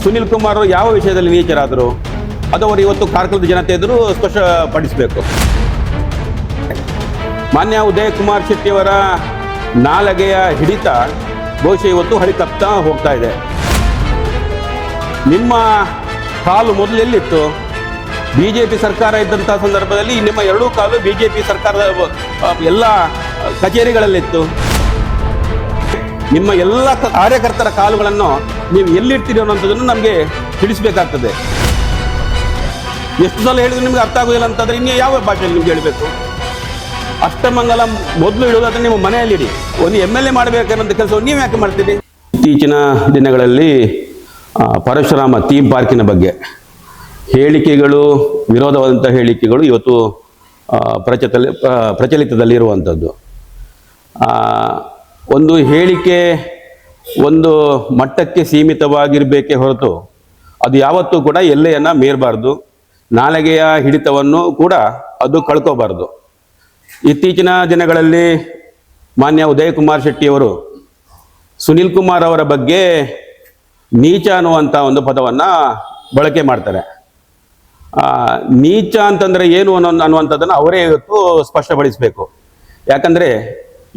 ಸುನಿಲ್ ಕುಮಾರ್ ಯಾವ ವಿಷಯದಲ್ಲಿ ನೀಚರಾದರು ಅದು ಅವರು ಇವತ್ತು ಕಾರ್ಕಳದ ಜನತೆ ಎದುರು ಸ್ಪಷ್ಟಪಡಿಸಬೇಕು. ಮಾನ್ಯ ಉದಯ್ ಕುಮಾರ್ ಶೆಟ್ಟಿಯವರ ನಾಲಗೆಯ ಹಿಡಿತ ಬಹುಶಃ ಇವತ್ತು ಹಳಿ ತಪ್ತಾ ಹೋಗ್ತಾ ಇದೆ. ನಿಮ್ಮ ಕಾಲು ಮೊದಲು ಎಲ್ಲಿತ್ತು? BJP ಸರ್ಕಾರ ಇದ್ದಂಥ ಸಂದರ್ಭದಲ್ಲಿ ನಿಮ್ಮ ಎರಡೂ ಕಾಲು BJP ಸರ್ಕಾರದ ಎಲ್ಲ ಕಚೇರಿಗಳಲ್ಲಿತ್ತು. ನಿಮ್ಮ ಎಲ್ಲ ಕಾರ್ಯಕರ್ತರ ಕಾಲುಗಳನ್ನು ನೀವು ಎಲ್ಲಿರ್ತೀರಿ ಅನ್ನೋಂಥದ್ದನ್ನು ನಮಗೆ ತಿಳಿಸಬೇಕಾಗ್ತದೆ. ಎಷ್ಟು ಸಲ ಹೇಳಿದ್ರು ನಿಮ್ಗೆ ಅರ್ಥ ಆಗೋದಿಲ್ಲ ಅಂತಂದ್ರೆ ಇನ್ನು ಯಾವ ಭಾಷೆಯಲ್ಲಿ ನಿಮ್ಗೆ ಹೇಳಬೇಕು? ಅಷ್ಟಮಂಗಲ ಮೊದಲು ಇಡೋದಾದ್ರೆ ನಿಮ್ಮ ಮನೆಯಲ್ಲಿಡಿ. ಒಂದು MLA ಮಾಡಬೇಕನ್ನೋಂಥ ಕೆಲಸವನ್ನು ನೀವು ಯಾಕೆ ಮಾಡ್ತೀರಿ? ಇತ್ತೀಚಿನ ದಿನಗಳಲ್ಲಿ ಪರಶುರಾಮ ಥೀಮ್ ಪಾರ್ಕಿನ ಬಗ್ಗೆ ಹೇಳಿಕೆಗಳು, ವಿರೋಧವಾದಂಥ ಹೇಳಿಕೆಗಳು ಇವತ್ತು ಪ್ರಚಲಿತದಲ್ಲಿರುವಂಥದ್ದು. ಒಂದು ಹೇಳಿಕೆ ಒಂದು ಮಟ್ಟಕ್ಕೆ ಸೀಮಿತವಾಗಿರಬೇಕೇ ಹೊರತು ಅದು ಯಾವತ್ತೂ ಕೂಡ ಎಲ್ಲೆಯನ್ನು ಮೀರಬಾರ್ದು. ನಾಲಿಗೆಯ ಹಿಡಿತವನ್ನು ಕೂಡ ಅದು ಕಳ್ಕೋಬಾರ್ದು. ಇತ್ತೀಚಿನ ದಿನಗಳಲ್ಲಿ ಮಾನ್ಯ ಉದಯ್ ಕುಮಾರ್ ಶೆಟ್ಟಿಯವರು ಸುನಿಲ್ ಕುಮಾರ್ ಅವರ ಬಗ್ಗೆ ನೀಚ ಅನ್ನುವಂಥ ಒಂದು ಪದವನ್ನು ಬಳಕೆ ಮಾಡ್ತಾರೆ. ನೀಚ ಅಂತಂದರೆ ಏನು ಅನ್ನುವಂಥದ್ದನ್ನು ಅವರೇ ಇವತ್ತು ಸ್ಪಷ್ಟಪಡಿಸಬೇಕು. ಯಾಕಂದರೆ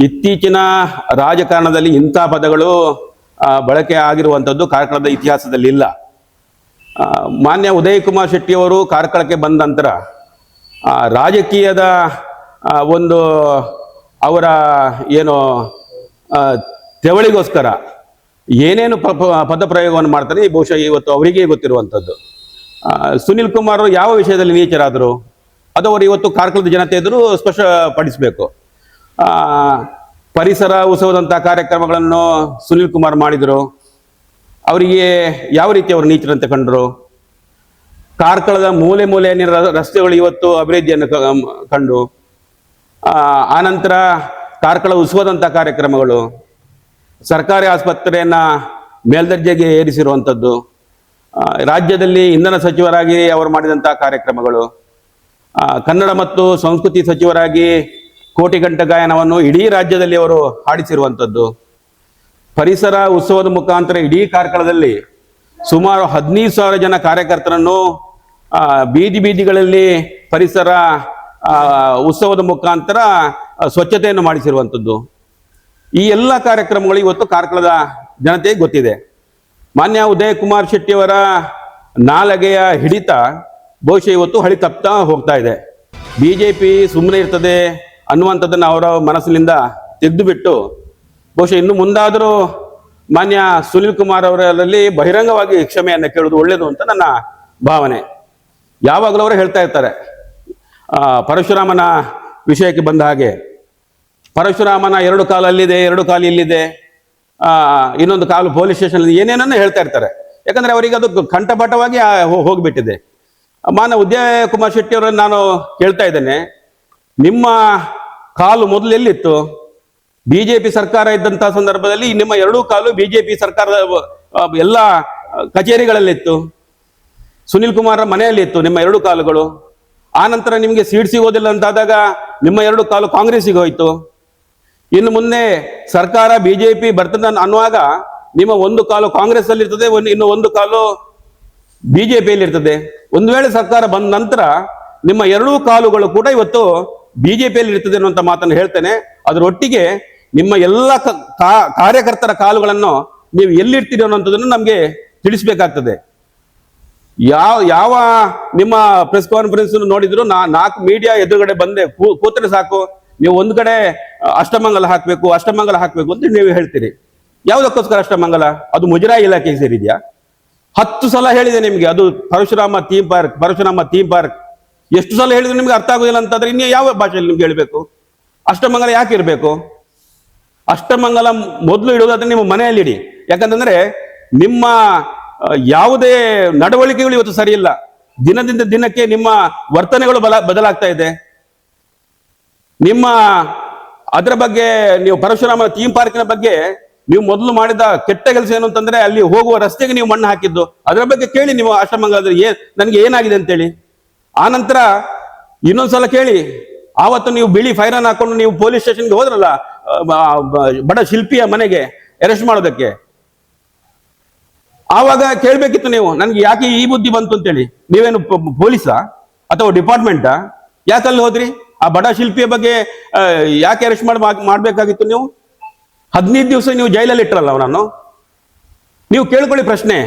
ಇತ್ತೀಚಿನ ರಾಜಕಾರಣದಲ್ಲಿ ಇಂಥ ಪದಗಳು ಬಳಕೆ ಆಗಿರುವಂಥದ್ದು ಕಾರ್ಕಳದ ಇತಿಹಾಸದಲ್ಲಿ ಇಲ್ಲ. ಮಾನ್ಯ ಉದಯ್ ಕುಮಾರ್ ಶೆಟ್ಟಿಯವರು ಕಾರ್ಕಳಕ್ಕೆ ಬಂದ ನಂತರ ರಾಜಕೀಯದ ಒಂದು ಅವರ ಏನು ತೆವಳಿಗೋಸ್ಕರ ಏನೇನು ಪದಪ್ರಯೋಗವನ್ನು ಮಾಡ್ತಾರೆ ಬಹುಶಃ ಇವತ್ತು ಅವರಿಗೇ ಗೊತ್ತಿರುವಂಥದ್ದು. ಸುನಿಲ್ ಕುಮಾರ್ ಯಾವ ವಿಷಯದಲ್ಲಿ ನೀಚರಾದರು ಅದು ಅವರು ಇವತ್ತು ಕಾರ್ಕಳದ ಜನತೆ ಎದುರು ಸ್ಪಷ್ಟಪಡಿಸಬೇಕು. ಪರಿಸರ ಉತ್ಸವದಂಥ ಕಾರ್ಯಕ್ರಮಗಳನ್ನು ಸುನಿಲ್ ಕುಮಾರ್ ಮಾಡಿದರು. ಅವರಿಗೆ ಯಾವ ರೀತಿ ಅವರು ನೀಚರಂತೆ ಕಂಡರು? ಕಾರ್ಕಳದ ಮೂಲೆ ಮೂಲೆಯಲ್ಲಿನ ರಸ್ತೆಗಳು ಇವತ್ತು ಅಭಿವೃದ್ಧಿಯನ್ನು ಕಂಡು, ಆನಂತರ ಕಾರ್ಕಳ ಉತ್ಸವದಂಥ ಕಾರ್ಯಕ್ರಮಗಳು, ಸರ್ಕಾರಿ ಆಸ್ಪತ್ರೆಯನ್ನು ಮೇಲ್ದರ್ಜೆಗೆ ಏರಿಸಿರುವಂಥದ್ದು, ರಾಜ್ಯದಲ್ಲಿ ಇಂಧನ ಸಚಿವರಾಗಿ ಅವರು ಮಾಡಿದಂಥ ಕಾರ್ಯಕ್ರಮಗಳು, ಕನ್ನಡ ಮತ್ತು ಸಂಸ್ಕೃತಿ ಸಚಿವರಾಗಿ ಕೋಟಿಗಂಟ ಗಾಯನವನ್ನು ಇಡೀ ರಾಜ್ಯದಲ್ಲಿ ಅವರು ಹಾಡಿಸಿರುವಂಥದ್ದು, ಪರಿಸರ ಉತ್ಸವದ ಮುಖಾಂತರ ಇಡೀ ಕಾರ್ಕಳದಲ್ಲಿ ಸುಮಾರು 15,000 ಜನ ಕಾರ್ಯಕರ್ತರನ್ನು ಬೀದಿಗಳಲ್ಲಿ ಪರಿಸರ ಉತ್ಸವದ ಮುಖಾಂತರ ಸ್ವಚ್ಛತೆಯನ್ನು ಮಾಡಿಸಿರುವಂಥದ್ದು. ಈ ಎಲ್ಲ ಕಾರ್ಯಕ್ರಮಗಳು ಇವತ್ತು ಕಾರ್ಕಳದ ಜನತೆಗೆ ಗೊತ್ತಿದೆ. ಮಾನ್ಯ ಉದಯ್ ಕುಮಾರ್ ಶೆಟ್ಟಿಯವರ ನಾಲಗೆಯ ಹಿಡಿತ ಬಹುಶಃ ಇವತ್ತು ಹಳಿ ತಪ್ತಾ ಹೋಗ್ತಾ ಇದೆ. BJP ಸುಮ್ಮನೆ ಇರ್ತದೆ ಅನ್ನುವಂಥದ್ದನ್ನು ಅವರ ಮನಸ್ಸಿನಿಂದ ತೆಗೆದುಬಿಟ್ಟು ಬಹುಶಃ ಇನ್ನು ಮುಂದಾದರೂ ಮಾನ್ಯ ಸುನಿಲ್ ಕುಮಾರ್ ಅವರಲ್ಲಿ ಬಹಿರಂಗವಾಗಿ ಕ್ಷಮೆಯನ್ನು ಕೇಳೋದು ಒಳ್ಳೆಯದು ಅಂತ ನನ್ನ ಭಾವನೆ. ಯಾವಾಗಲೂ ಅವರು ಹೇಳ್ತಾ ಇರ್ತಾರೆ ಪರಶುರಾಮನ ವಿಷಯಕ್ಕೆ ಬಂದ ಹಾಗೆ, ಪರಶುರಾಮನ 2 ಕಾಲು ಅಲ್ಲಿದೆ, 2 ಕಾಲು ಇಲ್ಲಿದೆ, ಇನ್ನೊಂದು ಕಾಲು ಪೊಲೀಸ್ ಸ್ಟೇಷನ್ ಏನೇನನ್ನು ಹೇಳ್ತಾ ಇರ್ತಾರೆ. ಯಾಕಂದರೆ ಅವರಿಗೆ ಅದು ಕಂಠಪಾಠವಾಗಿ ಹೋಗಿಬಿಟ್ಟಿದೆ. ಮಾನ್ಯ ಉದಯ್ ಕುಮಾರ್ ಶೆಟ್ಟಿ ಅವರನ್ನು ನಾನು ಕೇಳ್ತಾ ಇದ್ದೇನೆ, ನಿಮ್ಮ ಕಾಲು ಮೊದಲು ಎಲ್ಲಿತ್ತು? BJP ಸರ್ಕಾರ ಇದ್ದಂಥ ಸಂದರ್ಭದಲ್ಲಿ ನಿಮ್ಮ 2 ಕಾಲು BJP ಸರ್ಕಾರದ ಎಲ್ಲ ಕಚೇರಿಗಳಲ್ಲಿತ್ತು. ಸುನಿಲ್ ಕುಮಾರ್ ಮನೆಯಲ್ಲಿತ್ತು ನಿಮ್ಮ 2 ಕಾಲುಗಳು. ಆನಂತರ ನಿಮಗೆ ಸೀಟ್ ಸಿಗೋದಿಲ್ಲ ಅಂತಾದಾಗ ನಿಮ್ಮ 2 ಕಾಲು ಕಾಂಗ್ರೆಸ್ಸಿಗೆ ಹೋಯಿತು. ಇನ್ನು ಮುಂದೆ ಸರ್ಕಾರ BJP ಬರ್ತದೆ ಅನ್ನುವಾಗ ನಿಮ್ಮ 1 ಕಾಲು ಕಾಂಗ್ರೆಸ್ ಅಲ್ಲಿ ಇರ್ತದೆ, ಇನ್ನು 1 ಕಾಲು BJPಯಲ್ಲಿ ಇರ್ತದೆ. ಒಂದು ವೇಳೆ ಸರ್ಕಾರ ಬಂದ ನಂತರ ನಿಮ್ಮ 2 ಕಾಲುಗಳು ಕೂಡ ಇವತ್ತು BJPಯಲ್ಲಿ ಇರ್ತದೆ ಅನ್ನುವಂಥ ಮಾತನ್ನು ಹೇಳ್ತೇನೆ. ಅದರೊಟ್ಟಿಗೆ ನಿಮ್ಮ ಎಲ್ಲ ಕಾರ್ಯಕರ್ತರ ಕಾಲುಗಳನ್ನು ನೀವು ಎಲ್ಲಿರ್ತೀರಿ ಅನ್ನೋಂಥದ್ದನ್ನು ನಮಗೆ ತಿಳಿಸಬೇಕಾಗ್ತದೆ. ಯಾವ ನಿಮ್ಮ ಪ್ರೆಸ್ ಕಾನ್ಫರೆನ್ಸ್ ನೋಡಿದ್ರು 4 ಮೀಡಿಯಾ ಎದುರುಗಡೆ ಬಂದೆ ಕೂತ್ರೆ ಸಾಕು, ನೀವು ಒಂದು ಕಡೆ ಅಷ್ಟಮಂಗಲ ಹಾಕಬೇಕು ಅಂತ ನೀವು ಹೇಳ್ತೀರಿ. ಯಾವುದಕ್ಕೋಸ್ಕರ ಅಷ್ಟಮಂಗಲ? ಅದು ಮುಜರಾಯಿ ಇಲಾಖೆಗೆ ಸೇರಿದೆಯಾ? 10 ಸಲ ಹೇಳಿದೆ ನಿಮಗೆ, ಅದು ಪರಶುರಾಮ ಥೀಮ್ ಪಾರ್ಕ್. ಎಷ್ಟು ಸಲ ಹೇಳಿದ್ರು ನಿಮ್ಗೆ ಅರ್ಥ ಆಗೋದಿಲ್ಲ ಅಂತಂದ್ರೆ ಇನ್ನು ಯಾವ ಭಾಷೆಯಲ್ಲಿ ನಿಮ್ಗೆ ಹೇಳಬೇಕು? ಅಷ್ಟಮಂಗಲ ಯಾಕೆ ಇರಬೇಕು? ಅಷ್ಟಮಂಗಲ ಮೊದಲು ಇಡುವುದಾದ್ರೆ ನಿಮ್ಮ ಮನೆಯಲ್ಲಿಡಿ. ಯಾಕಂತಂದ್ರೆ ನಿಮ್ಮ ಯಾವುದೇ ನಡವಳಿಕೆಗಳು ಇವತ್ತು ಸರಿಯಿಲ್ಲ. ದಿನದಿಂದ ದಿನಕ್ಕೆ ನಿಮ್ಮ ವರ್ತನೆಗಳು ಬದಲಾಗ್ತಾ ಇದೆ. ನಿಮ್ಮ ಅದರ ಬಗ್ಗೆ ನೀವು ಪರಶುರಾಮ ಥೀಮ್ ಪಾರ್ಕಿನ ಬಗ್ಗೆ ನೀವು ಮೊದಲು ಮಾಡಿದ ಕೆಟ್ಟ ಕೆಲಸ ಏನು ಅಂತಂದ್ರೆ ಅಲ್ಲಿ ಹೋಗುವ ರಸ್ತೆಗೆ ನೀವು ಮಣ್ಣು ಹಾಕಿದ್ದು. ಅದರ ಬಗ್ಗೆ ಕೇಳಿ ನೀವು ಅಷ್ಟಮಂಗಲದಲ್ಲಿ ನನಗೆ ಏನಾಗಿದೆ ಅಂತೇಳಿ. ಆನಂತರ ಇನ್ನೊಂದ್ಸಲ ಕೇಳಿ, ಆವತ್ತು ನೀವು ಬಿಳಿ ಫೈರನ್ ಹಾಕೊಂಡು ನೀವು ಪೊಲೀಸ್ ಸ್ಟೇಷನ್ಗೆ ಹೋದ್ರಲ್ಲ ಬಡ ಶಿಲ್ಪಿಯ ಮನೆಗೆ ಅರೆಸ್ಟ್ ಮಾಡೋದಕ್ಕೆ. ಆವಾಗ ಕೇಳ್ಬೇಕಿತ್ತು ನೀವು, ನನ್ಗೆ ಯಾಕೆ ಈ ಬುದ್ಧಿ ಬಂತು ಅಂತೇಳಿ. ನೀವೇನು ಪೊಲೀಸಾ ಅಥವಾ ಡಿಪಾರ್ಟ್ಮೆಂಟಾ? ಯಾಕೆ ಅಲ್ಲಿ ಹೋದ್ರಿ? ಆ ಬಡ ಶಿಲ್ಪಿಯ ಬಗ್ಗೆ ಯಾಕೆ ಅರೆಸ್ಟ್ ಮಾಡ್ಬೇಕಾಗಿತ್ತು ನೀವು? 15 ದಿವಸ ನೀವು ಜೈಲಲ್ಲಿ ಇಟ್ಟರಲ್ಲ ಅವನನ್ನು. ನೀವು ಕೇಳ್ಕೊಳ್ಳಿ ಪ್ರಶ್ನೆ,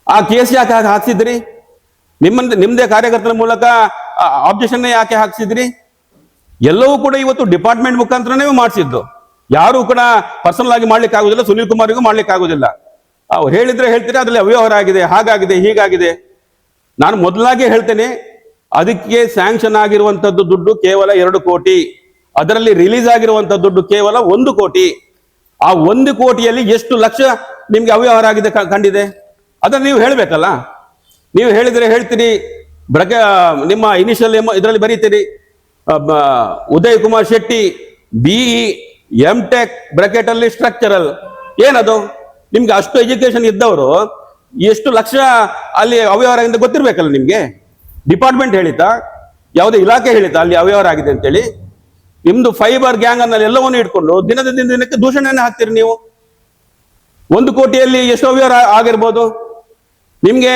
ಆ ಕೇಸ್ ಯಾಕೆ ಹಾಕ್ಸಿದ್ರಿ? ನಿಮ್ಮದೇ ಕಾರ್ಯಕರ್ತರ ಮೂಲಕ ಆಬ್ಜೆಕ್ಷನ್ ಯಾಕೆ ಹಾಕ್ಸಿದ್ರಿ? ಎಲ್ಲವೂ ಕೂಡ ಇವತ್ತು ಡಿಪಾರ್ಟ್ಮೆಂಟ್ ಮುಖಾಂತರನೇ ಮಾಡಿಸಿದ್ದು. ಯಾರು ಕೂಡ ಪರ್ಸನಲ್ ಆಗಿ ಮಾಡ್ಲಿಕ್ಕೆ ಆಗುದಿಲ್ಲ, ಸುನೀಲ್ ಕುಮಾರ್ಗೂ ಮಾಡ್ಲಿಕ್ಕೆ ಆಗುದಿಲ್ಲ. ಅವ್ರು ಹೇಳಿದ್ರೆ ಹೇಳ್ತೀರಾ ಅದರಲ್ಲಿ ಅವ್ಯವಹಾರ ಆಗಿದೆ, ಹಾಗಾಗಿದೆ, ಹೀಗಾಗಿದೆ. ನಾನು ಮೊದಲಾಗಿ ಹೇಳ್ತೇನೆ, ಅದಕ್ಕೆ ಸ್ಯಾಂಕ್ಷನ್ ಆಗಿರುವಂತದ್ದು ದುಡ್ಡು ಕೇವಲ 2 ಕೋಟಿ, ಅದರಲ್ಲಿ ರಿಲೀಸ್ ಆಗಿರುವಂತಹ ದುಡ್ಡು ಕೇವಲ 1 ಕೋಟಿ. ಆ 1 ಕೋಟಿಯಲ್ಲಿ ಎಷ್ಟು ಲಕ್ಷ ನಿಮ್ಗೆ ಅವ್ಯವಹಾರ ಆಗಿದೆ ಕಂಡಿದೆ? ಅದನ್ನ ನೀವು ಹೇಳ್ಬೇಕಲ್ಲ. ನೀವು ಹೇಳಿದ್ರೆ ಹೇಳ್ತೀರಿ, ನಿಮ್ಮ ಇನಿಷಿಯಲ್ ಇದರಲ್ಲಿ ಬರೀತೀರಿ Uday Kumar Shetty BE M.Tech bracket ಅಲ್ಲಿ ಸ್ಟ್ರಕ್ಚರಲ್. ಏನದು? ನಿಮ್ಗೆ ಅಷ್ಟು ಎಜುಕೇಶನ್ ಇದ್ದವರು ಎಷ್ಟು ಲಕ್ಷ ಅಲ್ಲಿ ಅವ್ಯವಹಾರ ಆಗಿದೆ ಗೊತ್ತಿರ್ಬೇಕಲ್ಲ ನಿಮ್ಗೆ. ಡಿಪಾರ್ಟ್ಮೆಂಟ್ ಹೇಳಿತಾ, ಯಾವುದೇ ಇಲಾಖೆ ಹೇಳಿತಾ ಅಲ್ಲಿ ಅವ್ಯವಹಾರ ಆಗಿದೆ ಅಂತೇಳಿ? ನಿಮ್ದು ಫೈಬರ್ ಗ್ಯಾಂಗ್ ಅನ್ನಲ್ಲಿ ಎಲ್ಲವನ್ನು ಇಟ್ಕೊಂಡು ದಿನಕ್ಕೆ ದೂಷಣೆಯನ್ನು ಹಾಕ್ತೀರಿ ನೀವು. 1 ಕೋಟಿಯಲ್ಲಿ ಎಷ್ಟು ಅವ್ಯವಹಾರ ಆಗಿರ್ಬೋದು? ನಿಮ್ಗೆ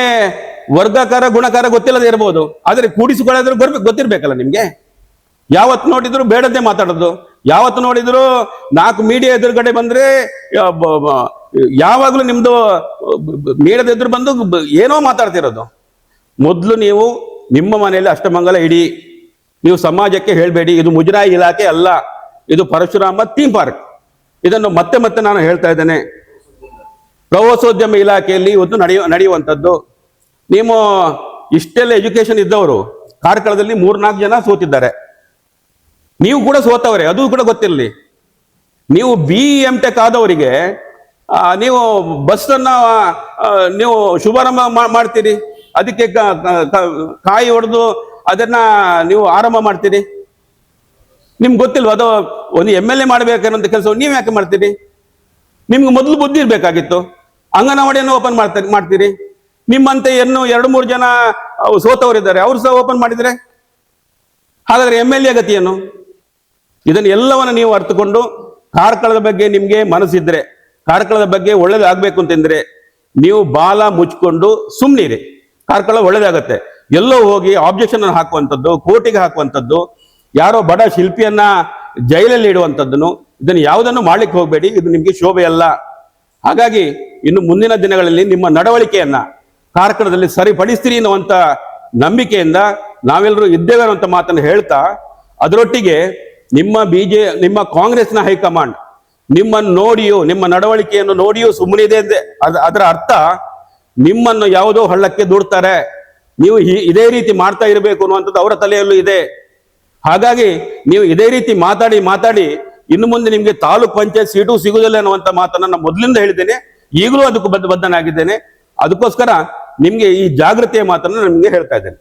ವರ್ಗಕಾರ ಗುಣಕಾರ ಗೊತ್ತಿಲ್ಲದೆ ಇರ್ಬೋದು, ಆದ್ರೆ ಕೂಡಿಸಿಕೊಳ್ಳೋದ್ರೆ ಗೊತ್ತಿರ್ಬೇಕಲ್ಲ ನಿಮ್ಗೆ. ಯಾವತ್ತು ನೋಡಿದ್ರು ಬೇಡದ್ದೇ ಮಾತಾಡೋದು, ಯಾವತ್ತು ನೋಡಿದ್ರು 4 ಮೀಡಿಯಾ ಎದುರುಗಡೆ ಬಂದ್ರೆ ಯಾವಾಗ್ಲೂ ನಿಮ್ದು ಮೀಡಿಯಾದ ಎದುರು ಬಂದು ಏನೋ ಮಾತಾಡ್ತಿರೋದು. ಮೊದಲು ನೀವು ನಿಮ್ಮ ಮನೆಯಲ್ಲಿ ಅಷ್ಟಮಂಗಲ ಇಡಿ. ನೀವು ಸಮಾಜಕ್ಕೆ ಹೇಳ್ಬೇಡಿ ಇದು ಮುಜರಾಯಿ ಇಲಾಖೆ ಅಲ್ಲ, ಇದು ಪರಶುರಾಮ ಥೀಮ್ ಪಾರ್ಕ್. ಇದನ್ನು ಮತ್ತೆ ಮತ್ತೆ ನಾನು ಹೇಳ್ತಾ ಇದ್ದೇನೆ. ಪ್ರವಾಸೋದ್ಯಮ ಇಲಾಖೆಯಲ್ಲಿ ಇವತ್ತು ನಡೆಯುವಂಥದ್ದು. ನೀವು ಇಷ್ಟೆಲ್ಲ ಎಜುಕೇಶನ್ ಇದ್ದವರು ಕಾರ್ಕಳದಲ್ಲಿ 3-4 ಜನ ಸೋತಿದ್ದಾರೆ. ನೀವು ಕೂಡ ಸೋತವರೇ, ಅದು ಕೂಡ ಗೊತ್ತಿರಲಿ. ನೀವು BE M.Tech ಆದವರಿಗೆ ನೀವು ಬಸ್ ಅನ್ನ ನೀವು ಶುಭಾರಂಭ ಮಾಡ್ತೀರಿ, ಅದಕ್ಕೆ ಕಾಯಿ ಹೊಡೆದು ಅದನ್ನ ನೀವು ಆರಂಭ ಮಾಡ್ತೀರಿ. ನಿಮ್ಗೆ ಗೊತ್ತಿಲ್ವ ಅದು ಒಂದು MLA ಮಾಡ್ಬೇಕನ್ನೋಂಥ ಕೆಲಸ ನೀವು ಯಾಕೆ ಮಾಡ್ತೀರಿ? ನಿಮ್ಗೆ ಮೊದಲು ಬುದ್ಧಿ ಇರ್ಬೇಕಾಗಿತ್ತು. ಅಂಗನವಾಡಿಯನ್ನು ಓಪನ್ ಮಾಡ್ತೀರಿ. ನಿಮ್ಮಂತೆ 2-3 ಜನ ಸೋತವರಿದ್ದಾರೆ, ಅವ್ರು ಸಹ ಓಪನ್ ಮಾಡಿದ್ರೆ ಹಾಗಾದ್ರೆ MLA ಗತಿ ಏನು? ಇದನ್ನ ಎಲ್ಲವನ್ನು ನೀವು ಅರ್ಥಕೊಂಡು ಕಾರ್ಕಳದ ಬಗ್ಗೆ ನಿಮ್ಗೆ ಮನಸ್ಸಿದ್ರೆ, ಕಾರ್ಕಳದ ಬಗ್ಗೆ ಒಳ್ಳೇದಾಗ್ಬೇಕು ಅಂತಂದ್ರೆ ನೀವು ಬಾಲ ಮುಚ್ಕೊಂಡು ಸುಮ್ನಿರಿ. ಕಾರ್ಕಳ ಒಳ್ಳೇದಾಗತ್ತೆ. ಎಲ್ಲೋ ಹೋಗಿ ಆಬ್ಜೆಕ್ಷನ್ ಹಾಕುವಂಥದ್ದು, ಕೋರ್ಟಿಗೆ ಹಾಕುವಂಥದ್ದು, ಯಾರೋ ಬಡ ಶಿಲ್ಪಿಯನ್ನ ಜೈಲಲ್ಲಿ ಇಡುವಂಥದ್ದನ್ನು, ಇದನ್ನು ಯಾವುದನ್ನು ಮಾಡ್ಲಿಕ್ಕೆ ಹೋಗಬೇಡಿ. ಇದು ನಿಮ್ಗೆ ಶೋಭೆ ಅಲ್ಲ. ಹಾಗಾಗಿ ಇನ್ನು ಮುಂದಿನ ದಿನಗಳಲ್ಲಿ ನಿಮ್ಮ ನಡವಳಿಕೆಯನ್ನ ಕಾರ್ಕಳದಲ್ಲಿ ಸರಿಪಡಿಸ್ತೀರಿ ಅನ್ನುವಂಥ ನಂಬಿಕೆಯಿಂದ ನಾವೆಲ್ಲರೂ ಇದ್ದೇವೆ ಅನ್ನುವಂಥ ಮಾತನ್ನು ಹೇಳ್ತಾ, ಅದರೊಟ್ಟಿಗೆ ನಿಮ್ಮ ಕಾಂಗ್ರೆಸ್ನ ಹೈಕಮಾಂಡ್ ನಿಮ್ಮನ್ನು ನೋಡಿಯೂ, ನಿಮ್ಮ ನಡವಳಿಕೆಯನ್ನು ನೋಡಿಯೂ ಸುಮ್ಮನಿದೆ ಅಂದೆ. ಅದರ ಅರ್ಥ ನಿಮ್ಮನ್ನು ಯಾವುದೋ ಹಳ್ಳಕ್ಕೆ ದೂಡ್ತಾರೆ, ನೀವು ಇದೇ ರೀತಿ ಮಾಡ್ತಾ ಇರಬೇಕು ಅನ್ನುವಂಥದ್ದು ಅವರ ತಲೆಯಲ್ಲೂ ಇದೆ. ಹಾಗಾಗಿ ನೀವು ಇದೇ ರೀತಿ ಮಾತಾಡಿ ಇನ್ನು ಮುಂದೆ ನಿಮ್ಗೆ ತಾಲೂಕ್ ಪಂಚಾಯತ್ ಸೀಟು ಸಿಗುದಿಲ್ಲ ಅನ್ನುವಂಥ ಮಾತನ್ನ ನಾನು ಮೊದಲಿಂದ ಹೇಳಿದ್ದೇನೆ, ಈಗಲೂ ಅದಕ್ಕೂ ಬದ್ಧನಾಗಿದ್ದೇನೆ. ಅದಕ್ಕೋಸ್ಕರ ನಿಮ್ಗೆ ಈ ಜಾಗೃತಿಯ ಮಾತನ್ನು ನಿಮ್ಗೆ ಹೇಳ್ತಾ ಇದ್ದೇನೆ.